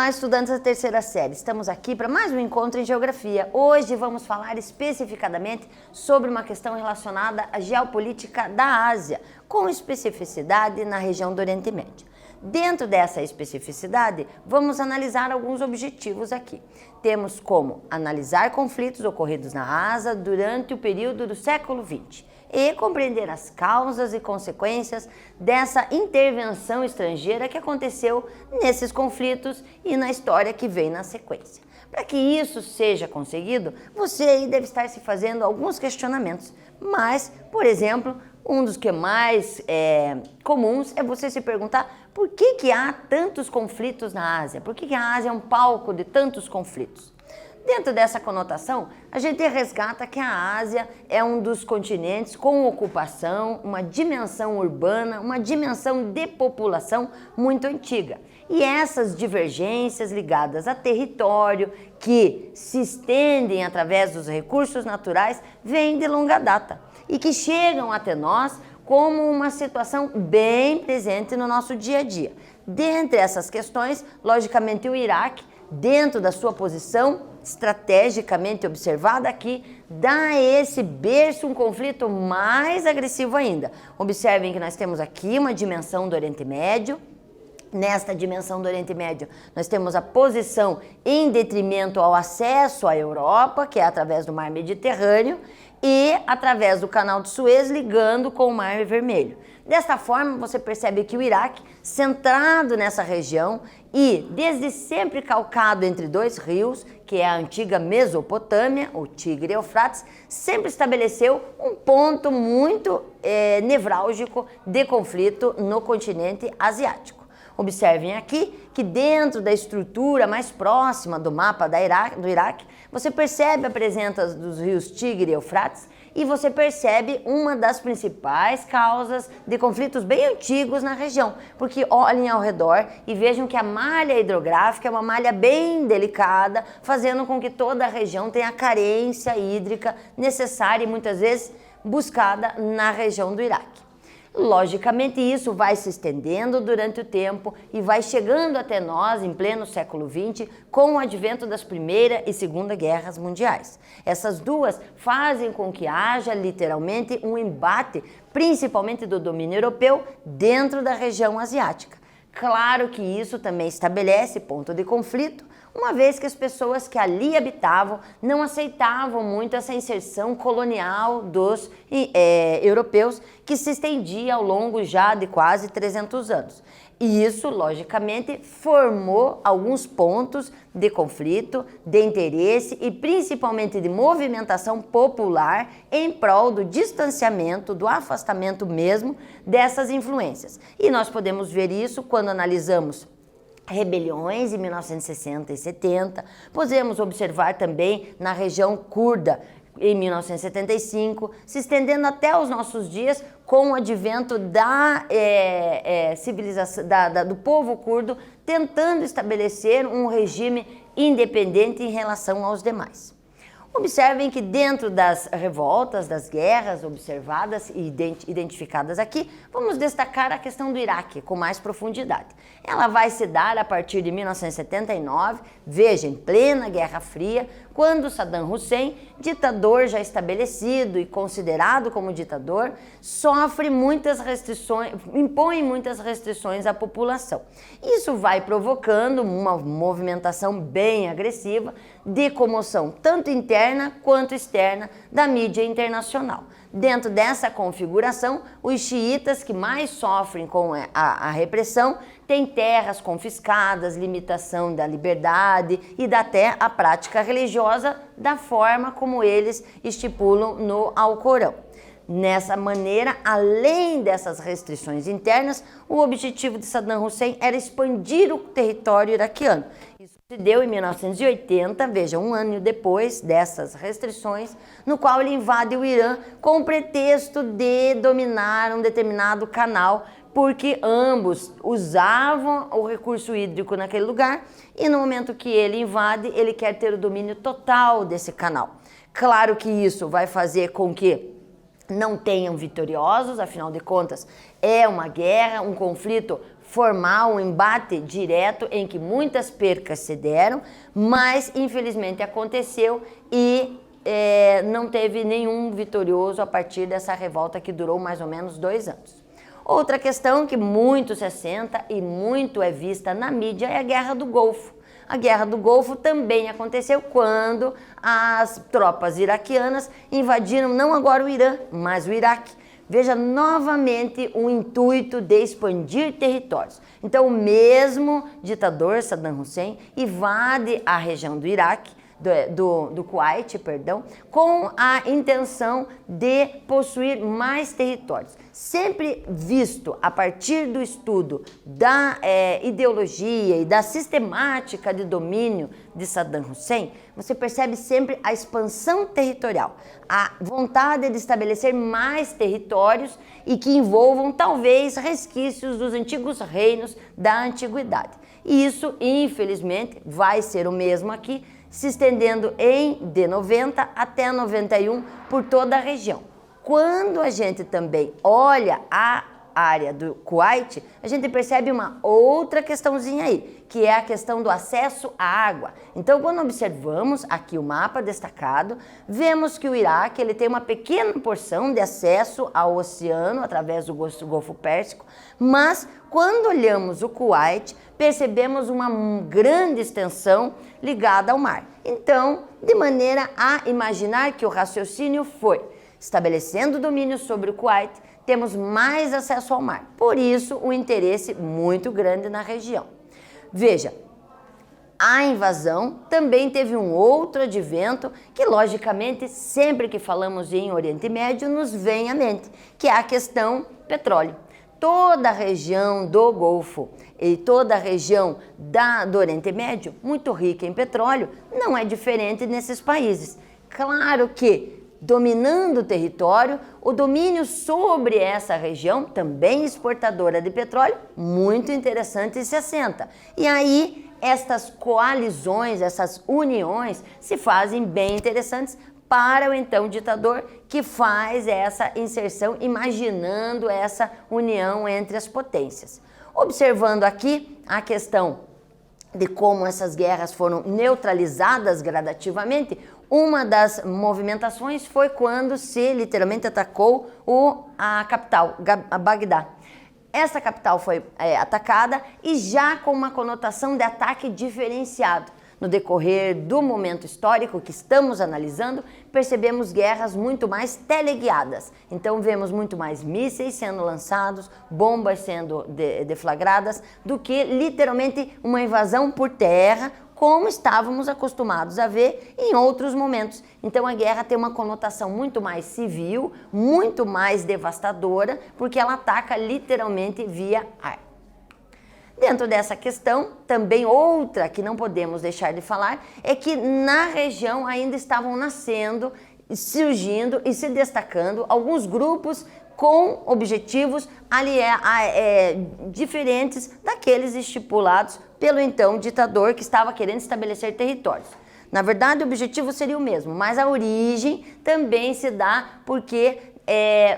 Olá, estudantes da terceira série. Estamos aqui para mais um encontro em Geografia. Hoje vamos falar especificadamente sobre uma questão relacionada à geopolítica da Ásia, com especificidade na região do Oriente Médio. Dentro dessa especificidade, vamos analisar alguns objetivos aqui. Temos como analisar conflitos ocorridos na Ásia durante o período do século XX e compreender as causas e consequências dessa intervenção estrangeira que aconteceu nesses conflitos e na história que vem na sequência. Para que isso seja conseguido, você aí deve estar se fazendo alguns questionamentos, mas, por exemplo, um dos que mais comuns é você se perguntar por que há tantos conflitos na Ásia? Por que a Ásia é um palco de tantos conflitos? Dentro dessa conotação, a gente resgata que a Ásia é um dos continentes com ocupação, uma dimensão urbana, uma dimensão de população muito antiga. E essas divergências ligadas a território, que se estendem através dos recursos naturais, vêm de longa data e que chegam até nós como uma situação bem presente no nosso dia a dia. Dentre essas questões, logicamente o Iraque, dentro da sua posição estrategicamente observada aqui, dá a esse berço um conflito mais agressivo ainda. Observem que nós temos aqui uma dimensão do Oriente Médio. Nesta dimensão do Oriente Médio, nós temos a posição em detrimento ao acesso à Europa, que é através do Mar Mediterrâneo, e através do Canal de Suez, ligando com o Mar Vermelho. Desta forma, você percebe que o Iraque, centrado nessa região e desde sempre calcado entre dois rios, que é a antiga Mesopotâmia, o Tigre e Eufrates, sempre estabeleceu um ponto muito nevrálgico de conflito no continente asiático. Observem aqui que dentro da estrutura mais próxima do mapa do Iraque, você percebe a presença dos rios Tigre e Eufrates e você percebe uma das principais causas de conflitos bem antigos na região, porque olhem ao redor e vejam que a malha hidrográfica é uma malha bem delicada, fazendo com que toda a região tenha a carência hídrica necessária e muitas vezes buscada na região do Iraque. Logicamente, isso vai se estendendo durante o tempo e vai chegando até nós em pleno século XX com o advento das Primeira e Segunda Guerras Mundiais. Essas duas fazem com que haja literalmente um embate, principalmente do domínio europeu, dentro da região asiática. Claro que isso também estabelece ponto de conflito, uma vez que as pessoas que ali habitavam não aceitavam muito essa inserção colonial dos europeus, que se estendia ao longo já de quase 300 anos. E isso, logicamente, formou alguns pontos de conflito, de interesse e principalmente de movimentação popular em prol do distanciamento, do afastamento mesmo dessas influências. E nós podemos ver isso quando analisamos rebeliões em 1960 e 70, podemos observar também na região curda em 1975, se estendendo até os nossos dias com o advento da civilização, do povo curdo, tentando estabelecer um regime independente em relação aos demais. Observem que dentro das revoltas, das guerras observadas e identificadas aqui, vamos destacar a questão do Iraque com mais profundidade. Ela vai se dar a partir de 1979, veja, em plena Guerra Fria, quando Saddam Hussein, ditador já estabelecido e considerado como ditador, sofre muitas restrições, impõe muitas restrições à população. Isso vai provocando uma movimentação bem agressiva de comoção, tanto interna quanto externa, da mídia internacional. Dentro dessa configuração, os xiitas que mais sofrem com a repressão têm terras confiscadas, limitação da liberdade e até a prática religiosa da forma como eles estipulam no Alcorão. Nessa maneira, além dessas restrições internas, o objetivo de Saddam Hussein era expandir o território iraquiano. Isso se deu em 1980, veja, um ano depois dessas restrições, no qual ele invade o Irã com o pretexto de dominar um determinado canal, porque ambos usavam o recurso hídrico naquele lugar e no momento que ele invade, ele quer ter o domínio total desse canal. Claro que isso vai fazer com que não tenham vitoriosos, afinal de contas, é uma guerra, um conflito formal, um embate direto em que muitas percas se deram, mas infelizmente aconteceu e não teve nenhum vitorioso a partir dessa revolta que durou mais ou menos 2 anos. Outra questão que muito se assenta e muito é vista na mídia é a Guerra do Golfo. A Guerra do Golfo também aconteceu quando as tropas iraquianas invadiram não agora o Irã, mas o Iraque. Veja novamente o intuito de expandir territórios. Então o mesmo ditador, Saddam Hussein, invade a região do Iraque, do Kuwait, perdão, com a intenção de possuir mais territórios. Sempre visto a partir do estudo da ideologia e da sistemática de domínio de Saddam Hussein, você percebe sempre a expansão territorial, a vontade de estabelecer mais territórios e que envolvam talvez resquícios dos antigos reinos da antiguidade. E isso, infelizmente, vai ser o mesmo aqui, se estendendo de 90 até 91 por toda a região. Quando a gente também olha a área do Kuwait, a gente percebe uma outra questãozinha aí, que é a questão do acesso à água. Então, quando observamos aqui o mapa destacado, vemos que o Iraque ele tem uma pequena porção de acesso ao oceano através do Golfo Pérsico, mas quando olhamos o Kuwait, percebemos uma grande extensão ligada ao mar. Então, de maneira a imaginar que o raciocínio foi estabelecendo domínio sobre o Kuwait, temos mais acesso ao mar. Por isso, o interesse muito grande na região. Veja, a invasão também teve um outro advento que, logicamente, sempre que falamos em Oriente Médio, nos vem à mente, que é a questão petróleo. Toda a região do Golfo e toda a região do Oriente Médio, muito rica em petróleo, não é diferente nesses países. Claro que, dominando o território, o domínio sobre essa região, também exportadora de petróleo, muito interessante e se assenta. E aí, estas coalizões, essas uniões se fazem bem interessantes para o então ditador que faz essa inserção, imaginando essa união entre as potências. Observando aqui a questão de como essas guerras foram neutralizadas gradativamente, uma das movimentações foi quando se literalmente atacou a capital, a Bagdá. Essa capital foi atacada e já com uma conotação de ataque diferenciado. No decorrer do momento histórico que estamos analisando, percebemos guerras muito mais teleguiadas. Então vemos muito mais mísseis sendo lançados, bombas sendo deflagradas, do que literalmente uma invasão por terra, como estávamos acostumados a ver em outros momentos. Então a guerra tem uma conotação muito mais civil, muito mais devastadora, porque ela ataca literalmente via ar. Dentro dessa questão, também outra que não podemos deixar de falar, é que na região ainda estavam nascendo, surgindo e se destacando alguns grupos com objetivos diferentes daqueles estipulados pelo então ditador que estava querendo estabelecer territórios. Na verdade, o objetivo seria o mesmo, mas a origem também se dá porque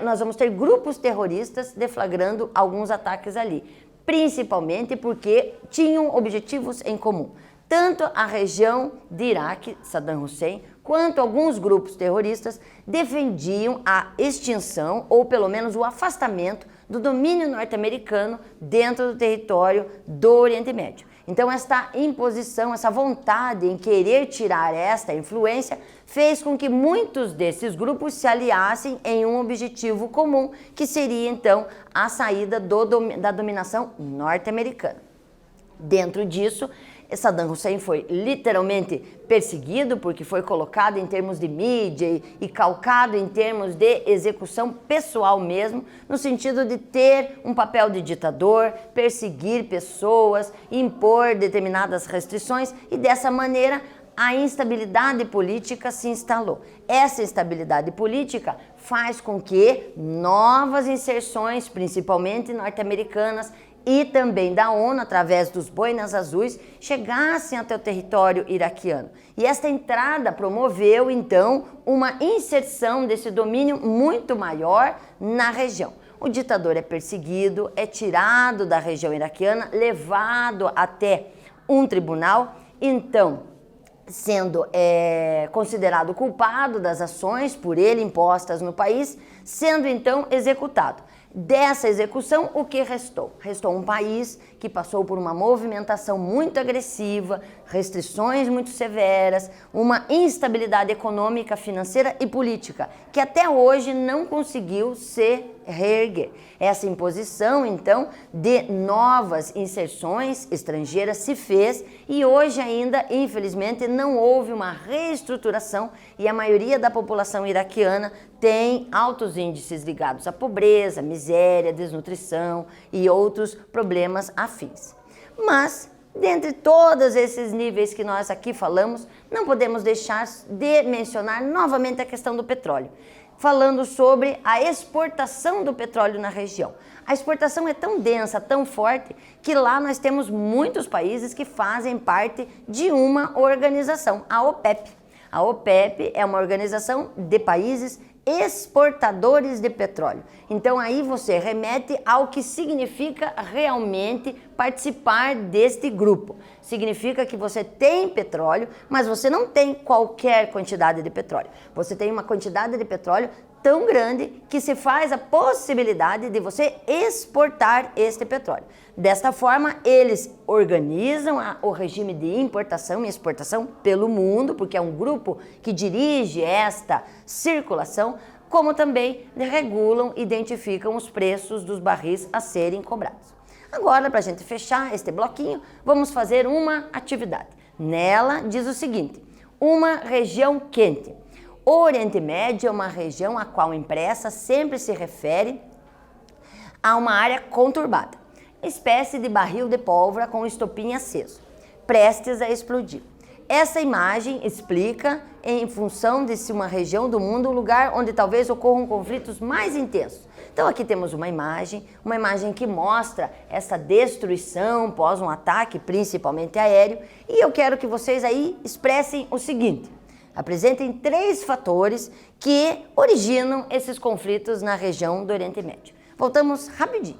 nós vamos ter grupos terroristas deflagrando alguns ataques ali, principalmente porque tinham objetivos em comum. Tanto a região de Iraque, Saddam Hussein, quanto alguns grupos terroristas defendiam a extinção ou pelo menos o afastamento do domínio norte-americano dentro do território do Oriente Médio. Então esta imposição, essa vontade em querer tirar esta influência fez com que muitos desses grupos se aliassem em um objetivo comum, que seria então a saída da dominação norte-americana. Dentro disso, Saddam Hussein foi literalmente perseguido porque foi colocado em termos de mídia e calcado em termos de execução pessoal mesmo, no sentido de ter um papel de ditador, perseguir pessoas, impor determinadas restrições e dessa maneira a instabilidade política se instalou. Essa instabilidade política faz com que novas inserções, principalmente norte-americanas, e também da ONU, através dos boinas azuis, chegassem até o território iraquiano. E esta entrada promoveu, então, uma inserção desse domínio muito maior na região. O ditador é perseguido, é tirado da região iraquiana, levado até um tribunal, então, sendo considerado culpado das ações por ele impostas no país, sendo então executado. Dessa execução, o que restou? Restou um país que passou por uma movimentação muito agressiva, restrições muito severas, uma instabilidade econômica, financeira e política, que até hoje não conseguiu se reerguer. Essa imposição, então, de novas inserções estrangeiras se fez e hoje ainda, infelizmente, não houve uma reestruturação e a maioria da população iraquiana tem altos índices ligados à pobreza, miséria, desnutrição e outros problemas afins. Mas, dentre todos esses níveis que nós aqui falamos, não podemos deixar de mencionar novamente a questão do petróleo, falando sobre a exportação do petróleo na região. A exportação é tão densa, tão forte, que lá nós temos muitos países que fazem parte de uma organização, a OPEP. A OPEP é uma organização de países exportadores de petróleo. Então aí você remete ao que significa realmente participar deste grupo. Significa que você tem petróleo, mas você não tem qualquer quantidade de petróleo. Você tem uma quantidade de petróleo tão grande que se faz a possibilidade de você exportar este petróleo. Desta forma, eles organizam o regime de importação e exportação pelo mundo, porque é um grupo que dirige esta circulação, como também regulam e identificam os preços dos barris a serem cobrados. Agora, para a gente fechar este bloquinho, vamos fazer uma atividade. Nela diz o seguinte: uma região quente. O Oriente Médio é uma região a qual impressa sempre se refere a uma área conturbada, espécie de barril de pólvora com estopim aceso, prestes a explodir. Essa imagem explica, em função de se uma região do mundo, um lugar onde talvez ocorram conflitos mais intensos. Então aqui temos uma imagem que mostra essa destruição pós um ataque, principalmente aéreo, e eu quero que vocês aí expressem o seguinte: apresentem 3 fatores que originam esses conflitos na região do Oriente Médio. Voltamos rapidinho.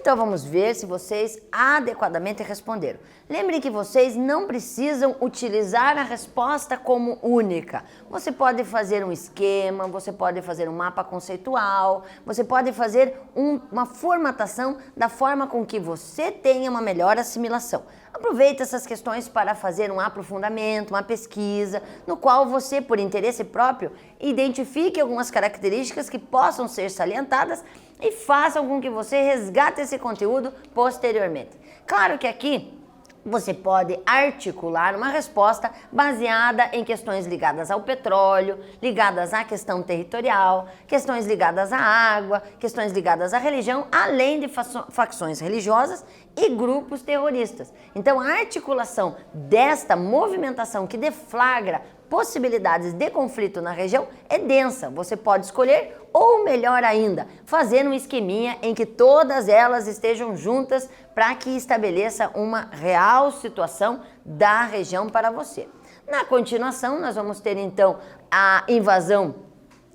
Então vamos ver se vocês adequadamente responderam. Lembrem que vocês não precisam utilizar a resposta como única. Você pode fazer um esquema, você pode fazer um mapa conceitual, você pode fazer uma formatação da forma com que você tenha uma melhor assimilação. Aproveite essas questões para fazer um aprofundamento, uma pesquisa, no qual você, por interesse próprio, identifique algumas características que possam ser salientadas e façam com que você resgate esse conteúdo posteriormente. Claro que aqui você pode articular uma resposta baseada em questões ligadas ao petróleo, ligadas à questão territorial, questões ligadas à água, questões ligadas à religião, além de facções religiosas e grupos terroristas. Então, a articulação desta movimentação que deflagra possibilidades de conflito na região é densa. Você pode escolher, ou melhor ainda, fazer um esqueminha em que todas elas estejam juntas para que estabeleça uma real situação da região para você. Na continuação, nós vamos ter então a invasão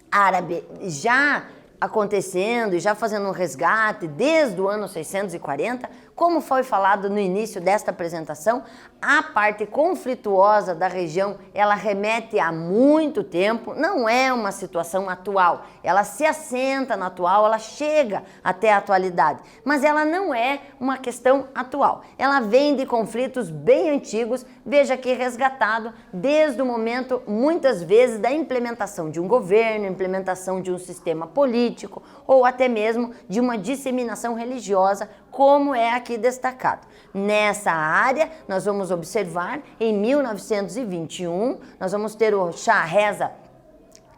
árabe já acontecendo e já fazendo um resgate desde o ano 640, como foi falado no início desta apresentação, a parte conflituosa da região, ela remete a muito tempo, não é uma situação atual, ela se assenta na atual, ela chega até a atualidade, mas ela não é uma questão atual, ela vem de conflitos bem antigos, veja aqui resgatado desde o momento, muitas vezes, da implementação de um governo, implementação de um sistema político, ou até mesmo de uma disseminação religiosa, como é aqui destacado. Nessa área, nós vamos observar, em 1921, nós vamos ter o Shah Reza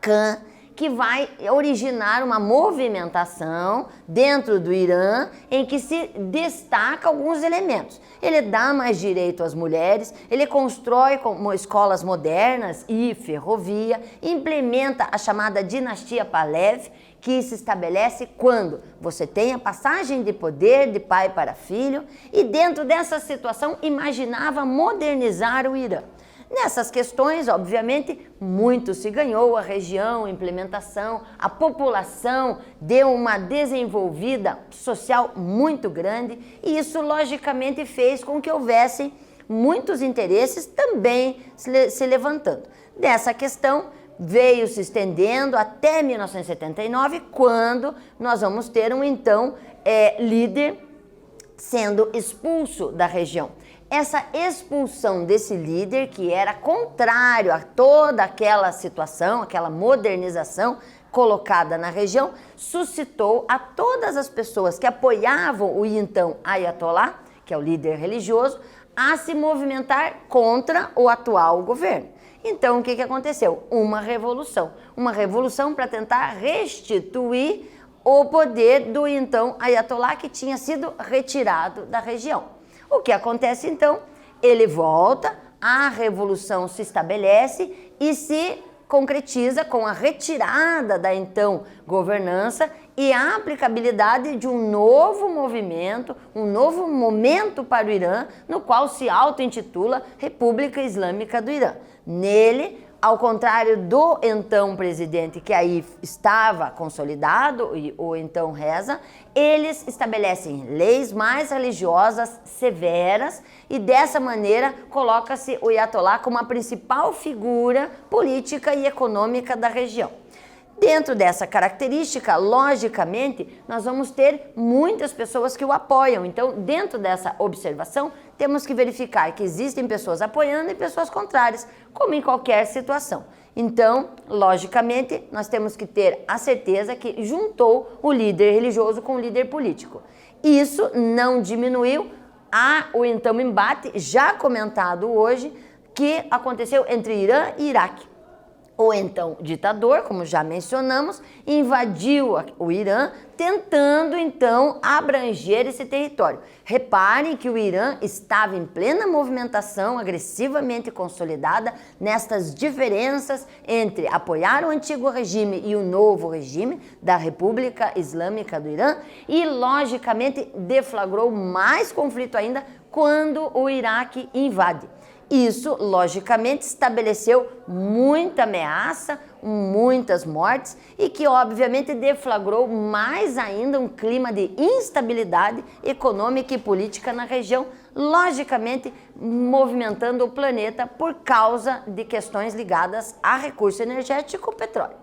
Khan, que vai originar uma movimentação dentro do Irã em que se destaca alguns elementos. Ele dá mais direito às mulheres, ele constrói escolas modernas e ferrovia, implementa a chamada dinastia Pahlavi, que se estabelece quando você tem a passagem de poder de pai para filho, e dentro dessa situação imaginava modernizar o Irã. Nessas questões, obviamente, muito se ganhou, a região, a implementação, a população deu uma desenvolvida social muito grande, e isso logicamente fez com que houvesse muitos interesses também se levantando. Dessa questão veio se estendendo até 1979, quando nós vamos ter um então líder sendo expulso da região. Essa expulsão desse líder, que era contrário a toda aquela situação, aquela modernização colocada na região, suscitou a todas as pessoas que apoiavam o então Ayatollah, que é o líder religioso, a se movimentar contra o atual governo. Então, o que aconteceu? Uma revolução para tentar restituir o poder do então Ayatollah, que tinha sido retirado da região. O que acontece então? Ele volta, a revolução se estabelece e se concretiza com a retirada da então governança e a aplicabilidade de um novo movimento, um novo momento para o Irã, no qual se auto-intitula República Islâmica do Irã. Nele, ao contrário do então presidente, que aí estava consolidado, o então Reza, eles estabelecem leis mais religiosas severas e dessa maneira coloca-se o Ayatollah como a principal figura política e econômica da região. Dentro dessa característica, logicamente, nós vamos ter muitas pessoas que o apoiam. Então, dentro dessa observação, temos que verificar que existem pessoas apoiando e pessoas contrárias, como em qualquer situação. Então, logicamente, nós temos que ter a certeza que juntou o líder religioso com o líder político. Isso não diminuiu o então embate, já comentado hoje, que aconteceu entre Irã e Iraque. O então ditador, como já mencionamos, invadiu o Irã, tentando então abranger esse território. Reparem que o Irã estava em plena movimentação, agressivamente consolidada, nestas diferenças entre apoiar o antigo regime e o novo regime da República Islâmica do Irã, e logicamente deflagrou mais conflito ainda quando o Iraque invade. Isso, logicamente, estabeleceu muita ameaça, muitas mortes e que obviamente deflagrou mais ainda um clima de instabilidade econômica e política na região, logicamente movimentando o planeta por causa de questões ligadas a recurso energético, petróleo.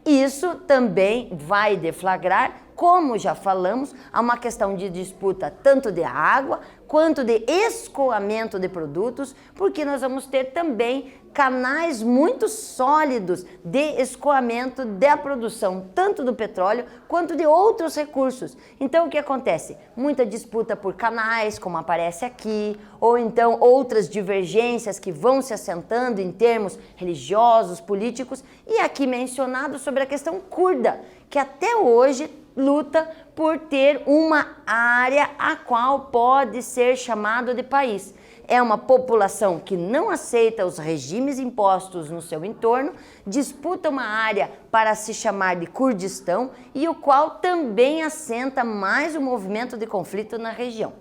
Isso também vai deflagrar, como já falamos, a uma questão de disputa tanto de água quanto de escoamento de produtos, porque nós vamos ter também canais muito sólidos de escoamento da produção, tanto do petróleo quanto de outros recursos. Então o que acontece? Muita disputa por canais, como aparece aqui, ou então outras divergências que vão se assentando em termos religiosos, políticos, e aqui mencionado sobre a questão curda, que até hoje luta por ter uma área a qual pode ser chamado de país. É uma população que não aceita os regimes impostos no seu entorno, disputa uma área para se chamar de Kurdistão e o qual também assenta mais o movimento de conflito na região.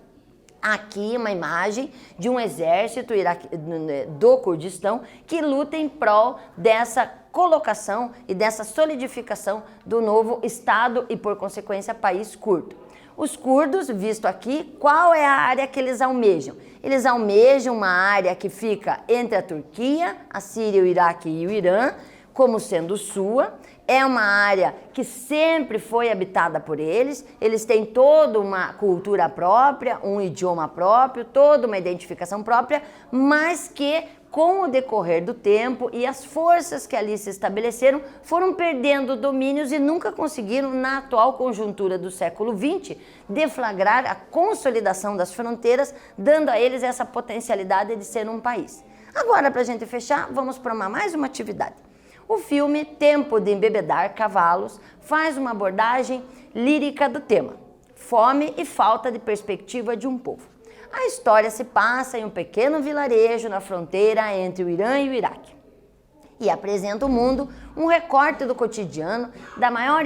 Aqui uma imagem de um exército do Kurdistão que luta em prol dessa colocação e dessa solidificação do novo Estado e, por consequência, país curdo. Os curdos, visto aqui, qual é a área que eles almejam? Eles almejam uma área que fica entre a Turquia, a Síria, o Iraque e o Irã, como sendo sua. É uma área que sempre foi habitada por eles têm toda uma cultura própria, um idioma próprio, toda uma identificação própria, mas que com o decorrer do tempo e as forças que ali se estabeleceram foram perdendo domínios e nunca conseguiram, na atual conjuntura do século XX, deflagrar a consolidação das fronteiras, dando a eles essa potencialidade de ser um país. Agora, para a gente fechar, vamos para mais uma atividade. O filme Tempo de Embebedar Cavalos faz uma abordagem lírica do tema, fome e falta de perspectiva de um povo. A história se passa em um pequeno vilarejo na fronteira entre o Irã e o Iraque e apresenta ao mundo um recorte do cotidiano da maior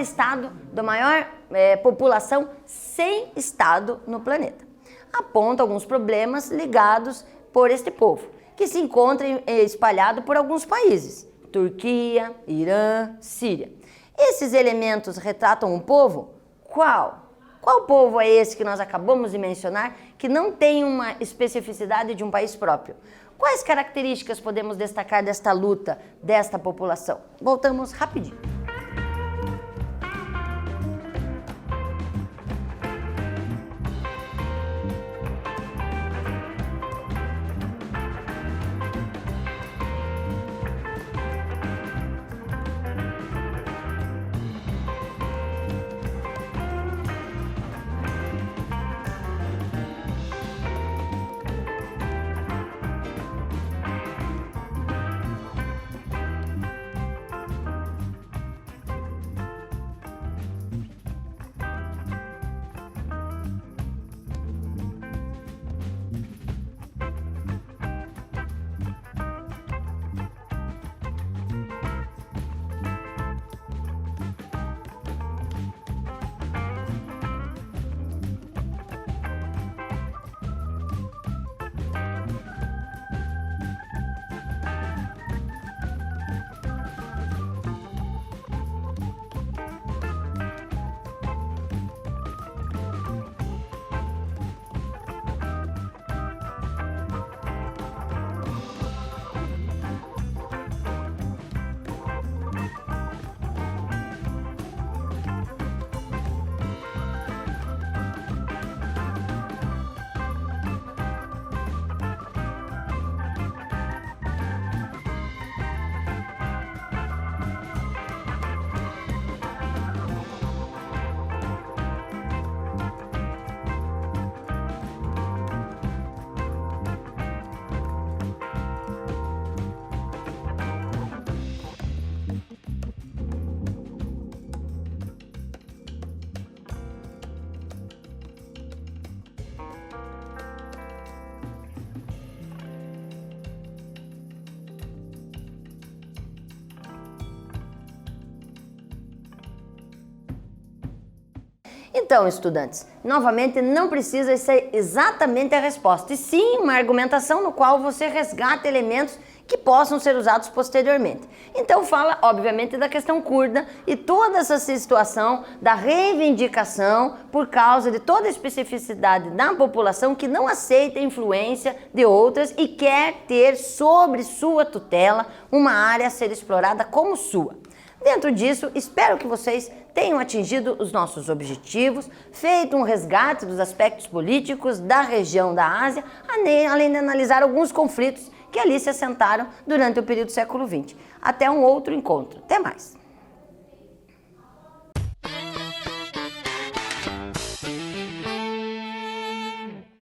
população sem Estado no planeta. Aponta alguns problemas ligados por este povo, que se encontra espalhado por alguns países, Turquia, Irã, Síria. Esses elementos retratam um povo? Qual? Qual povo é esse que nós acabamos de mencionar, que não tem uma especificidade de um país próprio? Quais características podemos destacar desta luta, desta população? Voltamos rapidinho. Então, estudantes, novamente não precisa ser exatamente a resposta, e sim uma argumentação no qual você resgata elementos que possam ser usados posteriormente. Então fala, obviamente, da questão curda e toda essa situação da reivindicação por causa de toda a especificidade da população que não aceita a influência de outras e quer ter sobre sua tutela uma área a ser explorada como sua. Dentro disso, espero que vocês tenham atingido os nossos objetivos, feito um resgate dos aspectos políticos da região da Ásia, além de analisar alguns conflitos que ali se assentaram durante o período do século XX. Até um outro encontro. Até mais!